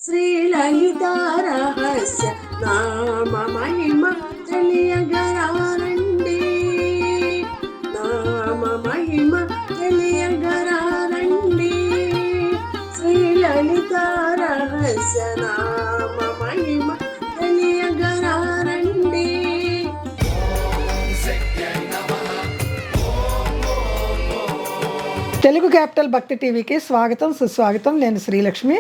శ్రీలలిత రహస్య నామ మహిమ తెలియగరారండి, నామ మహిమ తెలియగరారండి. శ్రీలలిత రహస్య నామ మహిమ తెలియగరారండి. తెలుగు క్యాపిటల్ భక్తి టీవీకి స్వాగతం సుస్వాగతం. నేను శ్రీలక్ష్మి.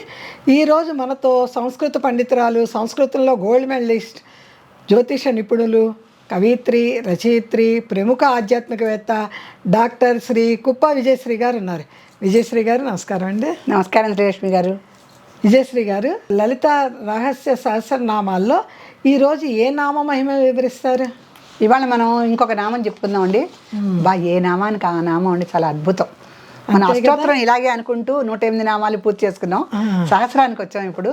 ఈరోజు మనతో సంస్కృత పండితురాలు, సంస్కృతంలో గోల్డ్ మెడలిస్ట్, జ్యోతిష నిపుణులు, కవిత్రి, రచయిత్రి, ప్రముఖ ఆధ్యాత్మికవేత్త డాక్టర్ శ్రీ కుప్ప విజయశ్రీ గారు ఉన్నారు. విజయశ్రీ గారు నమస్కారం అండి. నమస్కారం శ్రీలక్ష్మి గారు. విజయశ్రీ గారు, లలిత రహస్య సహస్రనామాల్లో ఈరోజు ఏ నామ మహిమ వివరిస్తారు? ఇవాళ మనం ఇంకొక నామం చెప్పుకుందామండి. ఏ నామానికి ఆ నామం అండి చాలా అద్భుతం. మన అష్టోత్తరం ఇలాగే అనుకుంటూ 108 నామాలు పూర్తి చేసుకున్నాం. సహస్రానికి వచ్చాం ఇప్పుడు.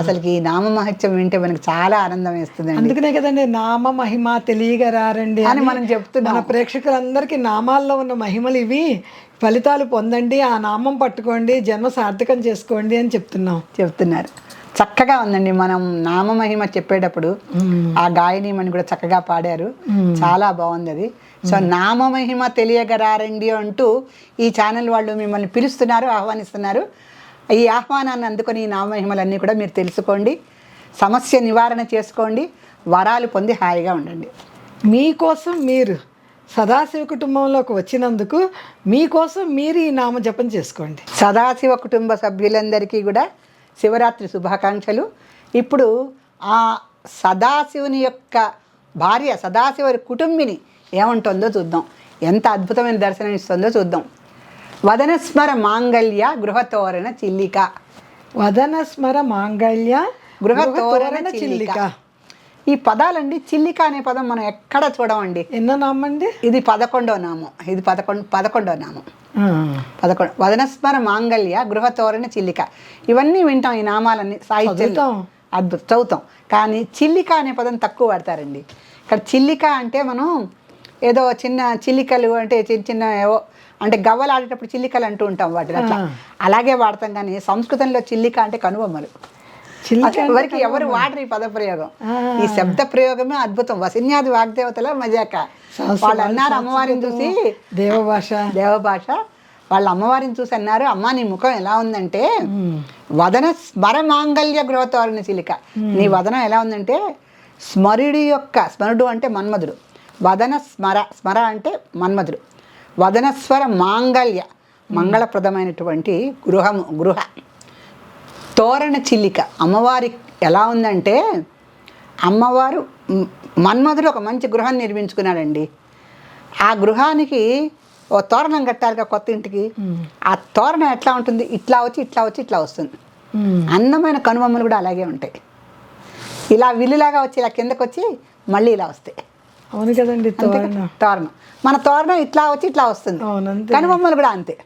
అసలుకి ఈ నామ మహత్యం వింటే మనకి చాలా ఆనందం వేస్తుంది. అందుకనే కదండి నామ మహిమ తెలియగరారండి అని మనం చెప్తున్నాం. మన ప్రేక్షకులందరికీ నామాల్లో ఉన్న మహిమలు ఇవి, ఫలితాలు పొందండి, ఆ నామం పట్టుకోండి, జన్మ సార్థకం చేసుకోండి అని చెప్తున్నారు. చక్కగా ఉందండి. మనం నామ మహిమ చెప్పేటప్పుడు ఆ గాయనీమని కూడా చక్కగా పాడారు. చాలా బాగుంది అది. సో నామ మహిమ తెలియగరారండి అంటూ ఈ ఛానల్ వాళ్ళు మిమ్మల్ని పిలుస్తున్నారు, ఆహ్వానిస్తున్నారు. ఈ ఆహ్వానాన్ని అందుకొని ఈ నామ మహిమలన్నీ కూడా మీరు తెలుసుకోండి, సమస్య నివారణ చేసుకోండి, వరాలు పొంది హాయిగా ఉండండి. మీకోసం మీరు సదాశివ కుటుంబంలోకి వచ్చినందుకు మీకోసం మీరు ఈ నామ జపం చేసుకోండి. సదాశివ కుటుంబ సభ్యులందరికీ కూడా శివరాత్రి శుభాకాంక్షలు. ఇప్పుడు ఆ సదాశివుని యొక్క భార్య సదాశివ కుటుంబిని ఏమంటుందో చూద్దాం. ఎంత అద్భుతమైన దర్శనం ఇస్తుందో చూద్దాం. వదనస్మర మాంగళ్య గృహతోరణ చిల్లిక. వదనస్మర మాంగళ్య గృహతోరణ చిల్లిక. ఈ పదాలండి, చిల్లిక అనే పదం మనం ఎక్కడ చూడమండి. ఎన్నో నామండి? ఇది 11వ నామం. ఇది 11వ నామం. 11. వదనస్మర మాంగళ్య గృహతోరణ చిల్లిక. ఇవన్నీ వింటాం, ఈ నామాలన్నీ సాహిత్యం అద్భుతం చదువుతాం. కానీ చిల్లిక అనే పదం తక్కువ వాడతారండి. ఇక్కడ చిల్లిక అంటే మనం ఏదో చిన్న చిల్లికలు అంటే చిన్న చిన్న ఏవో అంటే గవ్వలు ఆడేటప్పుడు చిల్లికలు అంటూ ఉంటాం వాటిని, అట్లా అలాగే వాడతాం. కానీ సంస్కృతంలో చిల్లిక అంటే కనుబొమ్మలు. ఎవరికి ఎవరు వాడరు ఈ పద ప్రయోగం. ఈ శబ్ద ప్రయోగమే అద్భుతం. వసిన్యాది వాగ్దేవతల మజాక. వాళ్ళు అన్నారు అమ్మవారిని చూసి, దేవభాష వాళ్ళ అమ్మవారిని చూసి అన్నారు, అమ్మ నీ ముఖం ఎలా ఉందంటే వదన స్మర మాంగళ్య గృహతోరణ చిలిక. నీ వదనం ఎలా ఉందంటే స్మరుడు యొక్క, స్మరుడు అంటే మన్మధుడు, వదన స్మర అంటే మన్మధుడు, వదనస్వర మాంగళ్య మంగళప్రదమైనటువంటి గృహ తోరణ చిల్లిక. అమ్మవారి ఎలా ఉందంటే అమ్మవారు మన్మధుడు ఒక మంచి గృహం నిర్మించుకున్నాడండి. ఆ గృహానికి ఓ తోరణం కట్టాలిగా కొత్త ఇంటికి. ఆ తోరణం ఎట్లా ఉంటుంది, ఇట్లా వచ్చి ఇట్లా వచ్చి ఇట్లా వస్తుంది. అందమైన కనుబొమ్మలు కూడా అలాగే ఉంటాయి. ఇలా విల్లులాగా వచ్చి ఇలా కిందకు వచ్చి మళ్ళీ ఇలా వస్తాయి. అవును కదండి తోరణం. మన తోరణం ఇట్లా వచ్చి ఇట్లా వస్తుంది. కనుబొమ్మలు కూడా అంతే.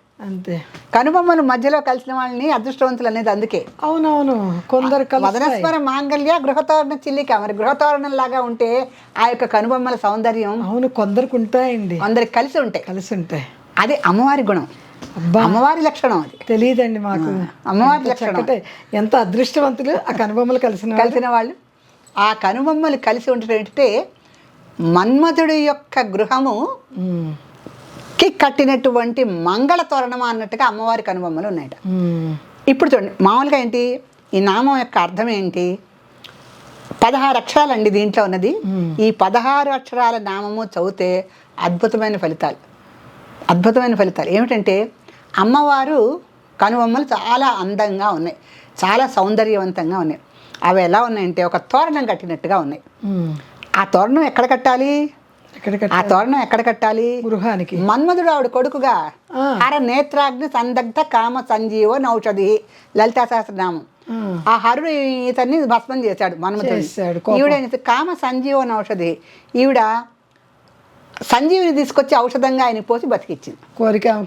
కనుబొమ్మలు మధ్యలో కలిసిన వాళ్ళని అదృష్టవంతులు అనేది అందుకే. అవునవును, కొందరు వదనస్మర మాంగళ్య గృహతోరణ చిల్లిక. మరి గృహతోరణం లాగా ఉంటే ఆ యొక్క కనుబొమ్మల సౌందర్యం అవును కొందరికి ఉంటాయండి, అందరికి కలిసి ఉంటాయి. అది అమ్మవారి గుణం, అమ్మవారి లక్షణం. అది తెలియదండి మాకు. అమ్మవారి లక్షణం. ఎంత అదృష్టవంతులు ఆ కనుబొమ్మలు కలిసిన వాళ్ళు. ఆ కనుబొమ్మలు కలిసి ఉంటే మన్మధుడి యొక్క గృహము కి కట్టినటువంటి మంగళ తోరణమా అన్నట్టుగా అమ్మవారి కనుబొమ్మలు ఉన్నాయట. ఇప్పుడు చూడండి, మామూలుగా ఏంటి ఈ నామం యొక్క అర్థం ఏంటి? 16 అక్షరాలండి దీంట్లో ఉన్నది. ఈ 16 అక్షరాల నామము చదివితే అద్భుతమైన ఫలితాలు ఏమిటంటే అమ్మవారు కనుబొమ్మలు చాలా అందంగా ఉన్నాయి, చాలా సౌందర్యవంతంగా ఉన్నాయి. అవి ఎలా ఉన్నాయంటే ఒక తోరణం కట్టినట్టుగా ఉన్నాయి. ఆ తోరణం ఎక్కడ కట్టాలి? గృహానికి. మన్మధుడు ఆవిడ కొడుకుగా హర నేత్రాగ్ని సందగ్ధ కామ సంజీవ నౌషధి లలితా సహస్రనామం. ఆ హరుడు ఇతన్ని భస్మం చేశాడు మన్మధుడు. ఈవిడ కామ సంజీవ నౌషధి. ఈవిడ సంజీవిని తీసుకొచ్చి ఔషధంగా ఆయన పోసి బతికిచ్చింది.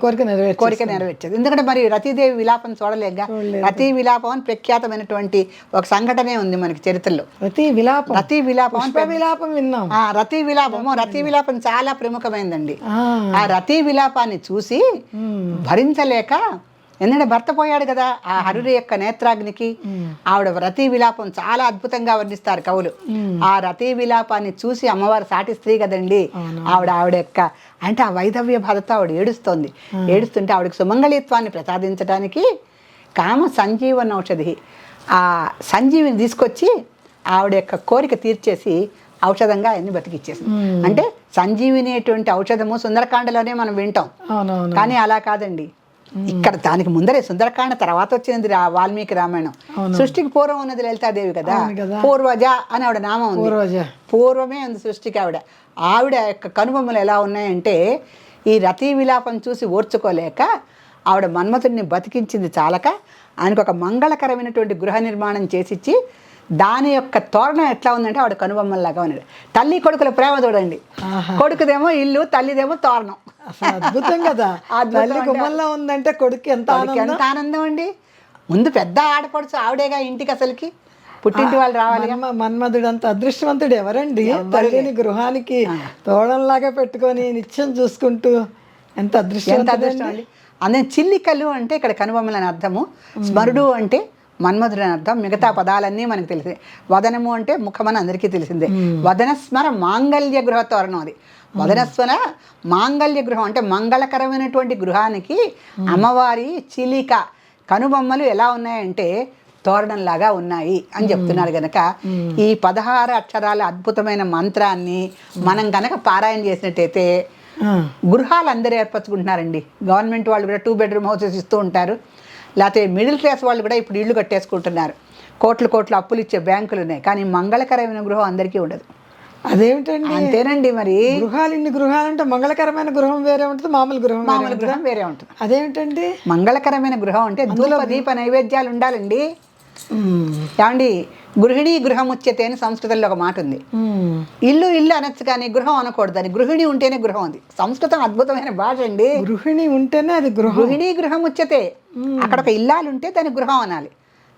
కోరిక నెరవేర్చేది. ఎందుకంటే మరి రతీదేవి విలాపం చూడలేక, రతీ విలాపం అని ప్రఖ్యాతమైనటువంటి ఒక సంఘటనే ఉంది మనకి చరిత్రలో. రతీ విలాపం చాలా ప్రముఖమైందండి. ఆ రతీ విలాపాన్ని చూసి భరించలేక ఎందుకంటే భర్త పోయాడు కదా, ఆ హరుడి యొక్క నేత్రాగ్నికి ఆవిడ రతి విలాపం చాలా అద్భుతంగా వర్ణిస్తారు కవులు. ఆ రతి విలాపాన్ని చూసి అమ్మవారు సాటి స్త్రీ కదండి, ఆవిడ యొక్క అంటే ఆ వైధవ్య బాధతో ఆవిడ ఏడుస్తోంది. ఏడుస్తుంటే ఆవిడకి సుమంగళిత్వాన్ని ప్రసాదించడానికి కామ సంజీవన ఔషధి, ఆ సంజీవిని తీసుకొచ్చి ఆవిడ యొక్క కోరిక తీర్చేసి ఔషధంగా ఆయన్ని బతికిచ్చేసింది. అంటే సంజీవిని అటువంటి ఔషధము సుందరకాండలోనే మనం వింటాం, కానీ అలా కాదండి. ఇక్కడ దానికి ముందరే సుందరకాండ తర్వాత వచ్చినది వాల్మీకి రామాయణం. సృష్టికి పూర్వం ఉన్నది లలితాదేవి కదా, పూర్వజ అని ఆవిడ నామం ఉంది, పూర్వమే ఉంది సృష్టికి. ఆవిడ యొక్క కనుబొమ్మలు ఎలా ఉన్నాయంటే ఈ రతి విలాపం చూసి ఓర్చుకోలేక ఆవిడ మన్మథుడిని బతికించింది చాలక ఆయనకు ఒక మంగళకరమైనటువంటి గృహ నిర్మాణం చేసిచ్చి దాని యొక్క తోరణం ఎట్లా ఉందంటే ఆవిడ కనుబొమ్మల్లాగా ఉన్నది. తల్లి కొడుకుల ప్రేమ చూడండి, కొడుకుదేమో ఇల్లు, తల్లిదేమో తోరణం. అద్భుతం కదా, గుమ్మల్లో ఉందంటే కొడుకు ఎంత ఆనందం అండి. ముందు పెద్ద ఆడపడుచు ఆవిడేగా ఇంటికి, అసలుకి పుట్టింటి వాళ్ళు రావాలి. మన్మధుడు అంత అదృష్టవంతుడు ఎవరండి, తల్లిని గృహానికి తోడంలాగా పెట్టుకొని నిత్యం చూసుకుంటూ ఎంత అదృష్టం అండి. అందుకే చిల్లికలు అంటే ఇక్కడ కనుబొమ్మలని అర్థము, స్మరుడు అంటే మన్మధుడు అని అర్థం. మిగతా పదాలన్నీ మనకు తెలిసిందే. వదనము అంటే ముఖమని అందరికీ తెలిసిందే. వదనస్మర మాంగళ్య గృహ తోరణం, అది వదనస్మర మాంగళ్య గృహం అంటే మంగళకరమైనటువంటి గృహానికి అమ్మవారి చిలిక కనుబొమ్మలు ఎలా ఉన్నాయంటే తోరణంలాగా ఉన్నాయి అని చెప్తున్నారు గనక ఈ 16 అక్షరాల అద్భుతమైన మంత్రాన్ని మనం కనుక పారాయణ చేసినట్టయితే గృహాలు అందరూ ఏర్పరచుకుంటున్నారండి. గవర్నమెంట్ వాళ్ళు కూడా 2 బెడ్రూమ్ హౌసెస్ ఇస్తూ ఉంటారు, లేకపోతే మిడిల్ క్లాస్ వాళ్ళు కూడా ఇప్పుడు ఇళ్ళు కట్టేసుకుంటున్నారు. కోట్లు అప్పులు ఇచ్చే బ్యాంకులు ఉన్నాయి, కానీ మంగళకరమైన గృహం అందరికీ ఉండదు. అదేమిటండి? అంతేనండి. మరి ఇన్ని గృహాలు అంటే మంగళకరమైన గృహం వేరే ఉంటుంది, మామూలు గృహం వేరే ఉంటుంది. అదేమిటండి? మంగళకరమైన గృహం అంటే దీప నైవేద్యాలు ఉండాలండి. ఏమండి, గృహిణి గృహం ఉచ్యతే అని సంస్కృతంలో ఒక మాట ఉంది. ఇల్లు అనొచ్చు కానీ గృహం అనకూడదు అని. గృహిణి ఉంటేనే గృహం. అది సంస్కృతం అద్భుతమైన భాష అండి. గృహిణి ఉంటేనే అది గృహం. గృహిణి గృహం ఉచ్యతే. అక్కడ ఒక ఇల్లాలు ఉంటే దాన్ని గృహం అనాలి,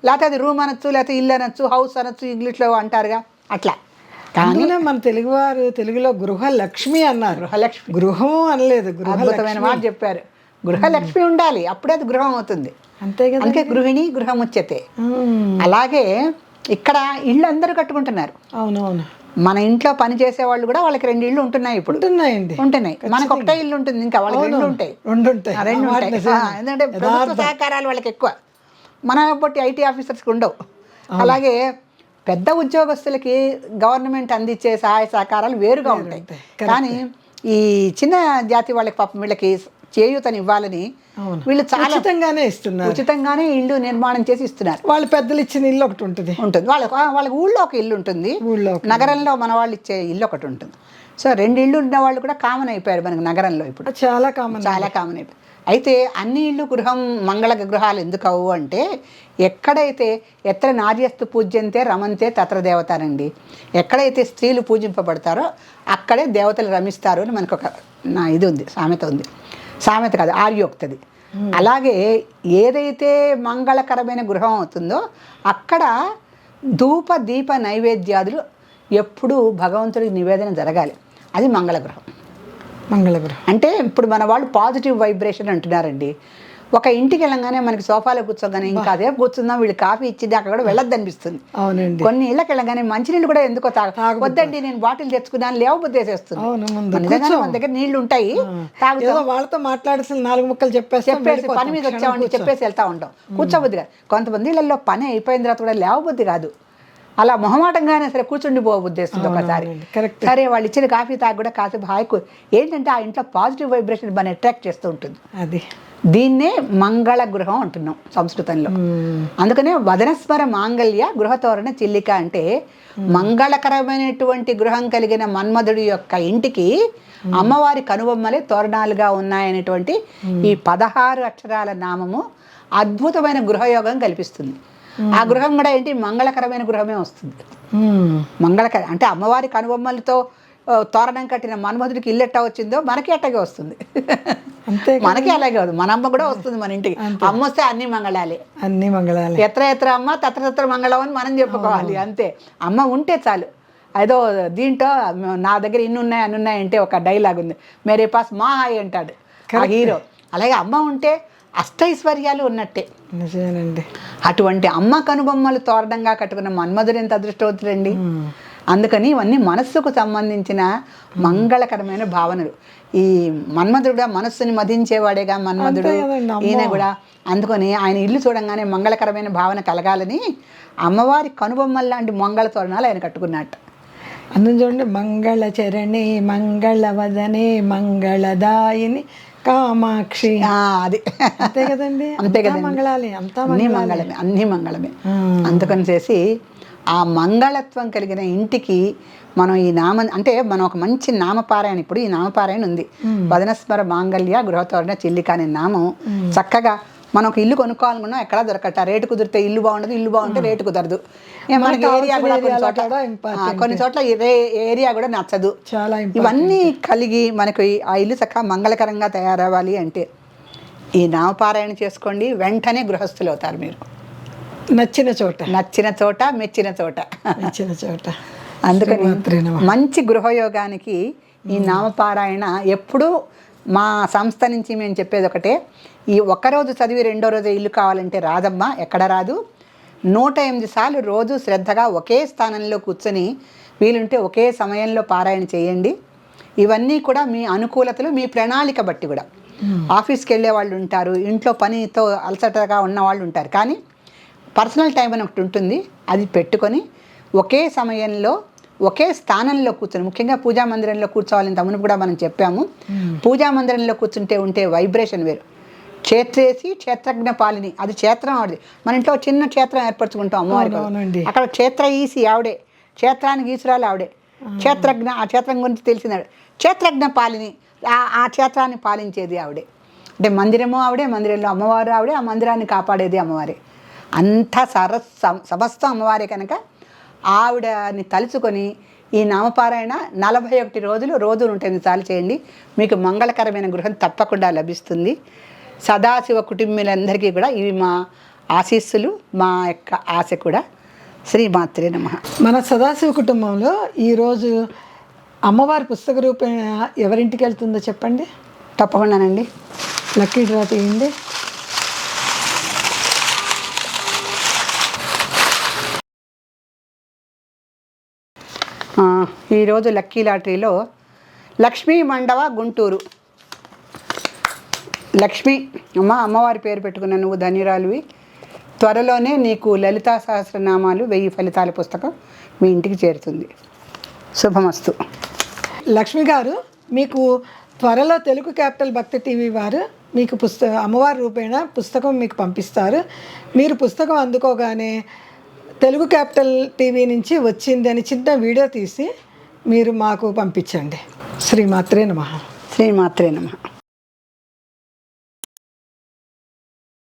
లేకపోతే అది రూమ్ అనొచ్చు, లేకపోతే ఇల్లు అనొచ్చు, హౌస్ అనొచ్చు, ఇంగ్లీష్లో అంటారుగా అట్లా. కానీ మన తెలుగువారు తెలుగులో గృహలక్ష్మి అన్నారు, గృహలక్ష్మి, గృహం అనలేదు. అద్భుతమైన మాట చెప్పారు. గృహలక్ష్మి ఉండాలి, అప్పుడే అది గృహం అవుతుంది. అంతే కదా, అందుకే గృహిణి గృహం ఉచ్యతే. అలాగే ఇక్కడ ఇళ్ళు అందరూ కట్టుకుంటున్నారు. అవునవును. మన ఇంట్లో పని చేసే వాళ్ళు కూడా వాళ్ళకి 2 ఇళ్ళు ఉంటున్నాయి ఇప్పుడు. ఉంటున్నాయి. మనకు ఒకటే ఇల్లు ఉంటుంది, ఇంకా వాళ్ళకి 2 ఉంటాయి. 2 ఉంటాయి. ఎందుకంటే ప్రభుత్వ సహకారాలు వాళ్ళకి ఎక్కువ, మన బట్టి ఐటీ ఆఫీసర్స్కి ఉండవు. అలాగే పెద్ద ఉద్యోగస్తులకి గవర్నమెంట్ అందించే సహాయ సహకారాలు వేరుగా ఉంటాయి. కానీ ఈ చిన్న జాతి వాళ్ళకి పాపం వీళ్ళకి చేయూతని ఇవ్వాలని వీళ్ళు చాలా ఉచితంగానే ఇల్లు నిర్మాణం చేసి ఇస్తున్నారు. వాళ్ళు పెద్దలు ఇచ్చిన ఇల్లు ఒకటి ఉంటుంది, వాళ్ళకి ఊళ్ళో ఒక ఇల్లు ఉంటుంది, నగరంలో మన వాళ్ళు ఇచ్చే ఇల్లు ఒకటి ఉంటుంది. సో 2 ఇళ్ళు ఉన్న వాళ్ళు కూడా కామన్ అయిపోయారు మనకి నగరంలో ఇప్పుడు, చాలా కామన్ అయిపోయారు. అయితే అన్ని ఇళ్ళు గృహం మంగళ గృహాలు ఎందుకు అవు అంటే ఎక్కడైతే ఎత్ర నార్యస్తు పూజ్యంతే రమంతే తత్ర దేవతారండి. ఎక్కడైతే స్త్రీలు పూజింపబడతారో అక్కడే దేవతలు రమిస్తారు అని మనకు ఒక ఇది ఉంది, సామెత కాదు, ఆర్యోక్తది. అలాగే ఏదైతే మంగళకరమైన గృహం అవుతుందో అక్కడ ధూప దీప నైవేద్యాదులు ఎప్పుడూ భగవంతుడికి నివేదన జరగాలి. అది మంగళగృహం. అంటే ఇప్పుడు మన వాళ్ళు పాజిటివ్ వైబ్రేషన్ అంటున్నారండి. ఒక ఇంటికి వెళ్ళగానే మనకి సోఫాలో కూర్చోగానే ఇంకా అదే కూర్చుందాం, వీళ్ళు కాఫీ ఇచ్చింది అక్కడ కూడా వెళ్ళొద్దు అనిపిస్తుంది. అవునండి. కొన్ని ఇళ్ళకి వెళ్ళగానే మంచినీళ్ళు కూడా ఎందుకో వద్దండి, నేను బాటిల్ తెచ్చుకున్నాను లేవబుద్ధి వేసేస్తుంది. మన దగ్గర నీళ్లు ఉంటాయి, వాళ్ళతో మాట్లాడాల్సిన 4 ముక్కలు చెప్పేసి పని మీద వచ్చామండి చెప్పేసి వెళ్తా ఉంటాం. కూర్చోబుద్ధి కాదు. కొంతమంది ఇళ్ళల్లో పని అయిపోయిన తర్వాత కూడా లేవబుద్ధి కాదు, అలా మొహమాటంగానే సరే కూర్చుండి పోబుద్ధి వేస్తుంది ఒకసారి. సరే వాళ్ళు ఇచ్చిన కాఫీ తాగి కూడా కాసేపు హాయికు ఏంటంటే ఆ ఇంట్లో పాజిటివ్ వైబ్రేషన్ మనం అట్రాక్ట్ చేస్తూ ఉంటుంది. అది దీన్నే మంగళ గృహం అంటున్నాం సంస్కృతంలో. అందుకనే వదనస్మర మాంగళ్య గృహతోరణ చిల్లిక అంటే మంగళకరమైనటువంటి గృహం కలిగిన మన్మధుడి యొక్క ఇంటికి అమ్మవారి కనుబొమ్మలే తోరణాలుగా ఉన్నాయనేటువంటి ఈ 16 అక్షరాల నామము అద్భుతమైన గృహయోగం కల్పిస్తుంది. ఆ గృహం కూడా ఏంటి మంగళకరమైన గృహమే వస్తుంది. మంగళకర అంటే అమ్మవారి కనుబొమ్మలతో తోరణం కట్టిన మన్మధుడికి ఇల్లు ఎట్టా వచ్చిందో మనకి అట్టగే వస్తుంది. మనకి అలాగే అవుతుంది. మన అమ్మ కూడా వస్తుంది మన ఇంటికి. అమ్మ వస్తే అన్ని మంగళాలే. ఎత్ర అమ్మ తత్ర మంగళం అని మనం చెప్పుకోవాలి అంతే. అమ్మ ఉంటే చాలు. ఏదో దీంట్లో నా దగ్గర ఇన్ని ఉన్నాయి అన్ని ఉన్నాయి అంటే ఒక డైలాగ్ ఉంది, మేరే పాస్ మా హాయ్ అంటాడు ఆ హీరో. అలాగే అమ్మ ఉంటే అష్టైశ్వర్యాలు ఉన్నట్టే. నిజమేనండి. అటువంటి అమ్మ కనుబొమ్మలు తోరణంగా కట్టుకున్న మన్మధుడు ఎంత అదృష్టవంతుడండి. అందుకని ఇవన్నీ మనస్సుకు సంబంధించిన మంగళకరమైన భావనలు. ఈ మన్మధుడు మనస్సుని మదించేవాడేగా మన్మధుడు, ఈయన కూడా. అందుకని ఆయన ఇల్లు చూడంగానే మంగళకరమైన భావన కలగాలని అమ్మవారి కనుబొమ్మల లాంటి మంగళ తోరణాలు ఆయన కట్టుకున్నట్ట. అందులో చూడండి, మంగళ చరణి మంగళ వదనే మంగళదాయిని కామాక్షి. అది అంతే కదండి. అంతే కదా, మంగళాలే, అంతా అన్నీ మంగళమే, అన్నీ మంగళమే. అందుకని చేసి ఆ మంగళత్వం కలిగిన ఇంటికి మనం ఈ అంటే మనం ఒక మంచి నామపారాయణ, ఇప్పుడు ఈ నామపారాయణ ఉంది, వదనస్మర మాంగళ్య గృహతోరణ చిల్లిక అనే నామం. చక్కగా మనం ఒక ఇల్లు కొనుక్కోవాలనుకున్నా ఎక్కడా దొరకట. రేటు కుదిరితే ఇల్లు బాగుండదు, ఇల్లు బాగుంటే రేటు కుదరదు. మనకి ఏరియా కూడా కొన్ని చోట్ల ఏరియా కూడా నచ్చదు. చాలా ఇవన్నీ కలిగి మనకు ఆ ఇల్లు చక్కగా మంగళకరంగా తయారవ్వాలి అంటే ఈ నామపారాయణ చేసుకోండి. వెంటనే గృహస్థులు అవుతారు మీరు. నచ్చిన చోట, మెచ్చిన చోట. అందుకని మంచి గృహయోగానికి ఈ నామపారాయణ ఎప్పుడూ మా సంస్థ నుంచి మేము చెప్పేది ఒకటే, ఈ ఒక్కరోజు చదివి రెండో రోజు ఇల్లు కావాలంటే రాదమ్మా, ఎక్కడ రాదు. 108 సార్లు రోజు శ్రద్ధగా ఒకే స్థానంలో కూర్చొని వీలుంటే ఒకే సమయంలో పారాయణ చేయండి. ఇవన్నీ కూడా మీ అనుకూలతలు, మీ ప్రణాళిక బట్టి కూడా. ఆఫీస్కి వెళ్ళే వాళ్ళు ఉంటారు, ఇంట్లో పనితో అలసటగా ఉన్న వాళ్ళు ఉంటారు, కానీ పర్సనల్ టైం అని ఒకటి ఉంటుంది, అది పెట్టుకొని ఒకే సమయంలో ఒకే స్థానంలో కూర్చొని, ముఖ్యంగా పూజా మందిరంలో కూర్చోవాలని తమను కూడా మనం చెప్పాము. పూజా మందిరంలో కూర్చుంటే వైబ్రేషన్ వేరు. క్షేత్రేసి క్షేత్రజ్ఞ పాలిని, అది క్షేత్రం ఆవిడది. మన ఇంట్లో చిన్న క్షేత్రం ఏర్పరచుకుంటాం అమ్మవారికి, అక్కడ క్షేత్ర ఈసి ఆవిడే, క్షేత్రానికి ఈశ్వరాలు ఆవిడే, క్షేత్రజ్ఞ ఆ క్షేత్రం గురించి తెలిసినాడు, క్షేత్రజ్ఞ పాలిని ఆ క్షేత్రాన్ని పాలించేది ఆవిడే. అంటే మందిరము ఆవిడే, మందిరంలో అమ్మవారు ఆవిడే, ఆ మందిరాన్ని కాపాడేది అమ్మవారే. అంతా సమస్తం అమ్మవారే. కనుక ఆవిడని తలుచుకొని ఈ నామపారాయణ 41 రోజులు, రోజు 108 సార్లు చేయండి. మీకు మంగళకరమైన గృహం తప్పకుండా లభిస్తుంది. సదాశివ కుటుంబీలందరికీ కూడా ఇవి మా ఆశీస్సులు, మా యొక్క ఆశ కూడా. శ్రీమాత్రే నమః. మన సదాశివ కుటుంబంలో ఈరోజు అమ్మవారి పుస్తక రూపేణ ఎవరింటికి వెళ్తుందో చెప్పండి. తప్పకుండానండి. లక్కీ డ్రా తీయండి. ఈరోజు లక్కీ లాటరీలో లక్ష్మీ మండవ గుంటూరు. లక్ష్మి అమ్మవారి పేరు పెట్టుకున్న నువ్వు ధన్యురాలువి. త్వరలోనే నీకు లలితా సహస్రనామాలు 1000 ఫలితాల పుస్తకం మీ ఇంటికి చేరుతుంది. శుభమస్తు. లక్ష్మి గారు, మీకు త్వరలో తెలుగు క్యాపిటల్ భక్తి టీవీ వారు మీకు అమ్మవారి రూపేణ పుస్తకం మీకు పంపిస్తారు. మీరు పుస్తకం అందుకోగానే తెలుగు క్యాపిటల్ టీవీ నుంచి వచ్చింది అని చిన్న వీడియో తీసి మీరు మాకు పంపించండి. శ్రీమాత్రే నమః. శ్రీమాత్రే నమః.